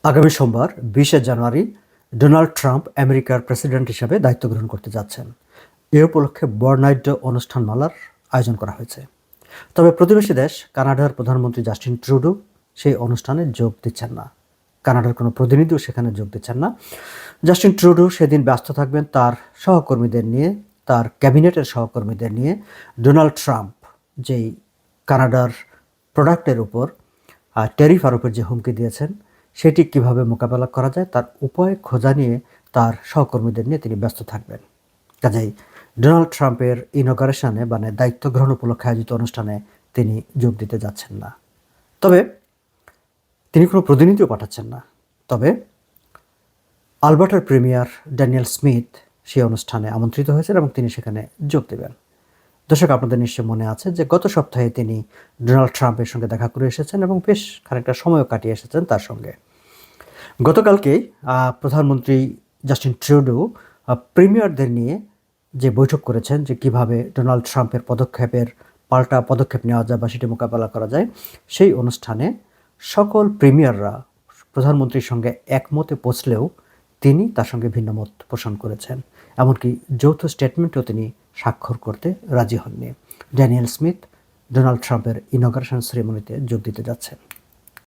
আগামী সোমবার 20শে জানুয়ারি Donald Trump আমেরিকার প্রেসিডেন্ট হিসেবে দায়িত্ব গ্রহণ করতে যাচ্ছেন। এ উপলক্ষে বর্ণাঢ্য অনুষ্ঠানমালার আয়োজন করা হয়েছে। তবে প্রতিবেশী দেশ কানাডার প্রধানমন্ত্রী জাস্টিন ট্রুডো সেই অনুষ্ঠানে যোগ দিচ্ছেন না। কানাডার কোনো প্রতিনিধিও সেখানে যোগ দিচ্ছেন না। জাস্টিন ট্রুডো সেদিন ব্যস্ত থাকবেন তার সহকর্মীদের নিয়ে, তার ক্যাবিনেটের সহকর্মীদের নিয়ে ডোনাল্ড ট্রাম্প যেই কানাডার প্রোডাক্টের উপর ট্যারিফ আরোপের যে হুমকি দিয়েছেন সেটি কিভাবে মোকাবেলা করা যায় তার উপায় খোঁজা নিয়ে তার সহকর্মীদের নিয়ে তিনি ব্যস্ত থাকবেন। কাজেই ডোনাল্ড ট্রাম্পের ইনঅগারেশনে মানে দায়িত্ব গ্রহণ উপলক্ষে আয়োজিত অনুষ্ঠানে তিনি যোগ দিতে যাচ্ছেন না। তবে তিনি কোনো প্রতিনিধিও পাঠাচ্ছেন না। তবে আলবার্টার প্রিমিয়ার ড্যানিয়েল স্মিথ সেই অনুষ্ঠানে আমন্ত্রিত হয়েছেন এবং তিনি সেখানে যোগ দেবেন। দর্শক, আপনাদের নিশ্চয় মনে আছে যে গত সপ্তাহে তিনি ডোনাল্ড ট্রাম্পের সঙ্গে দেখা করে এসেছেন এবং বেশ খানিকটা সময়ও কাটিয়ে এসেছেন তার সঙ্গে। গতকালকেই প্রধানমন্ত্রী জাস্টিন ট্রুডো প্রিমিয়ারদের নিয়ে যে বৈঠক করেছেন যে কিভাবে ডোনাল্ড ট্রাম্পের পদক্ষেপের পাল্টা পদক্ষেপ নেওয়া যায় বা সেটি মোকাবেলা করা যায়, সেই অনুষ্ঠানে সকল প্রিমিয়াররা প্রধানমন্ত্রীর সঙ্গে একমতে পৌঁছলেও তিনি তার সঙ্গে ভিন্নমত পোষণ করেছেন। এমনকি যৌথ স্টেটমেন্টও তিনি স্বাক্ষর করতে রাজি হননি। ড্যানিয়েল স্মিথ ডোনাল্ড ট্রাম্পের ইনঅগারেশন সেরেমনিতে যোগ দিতে যাচ্ছেন।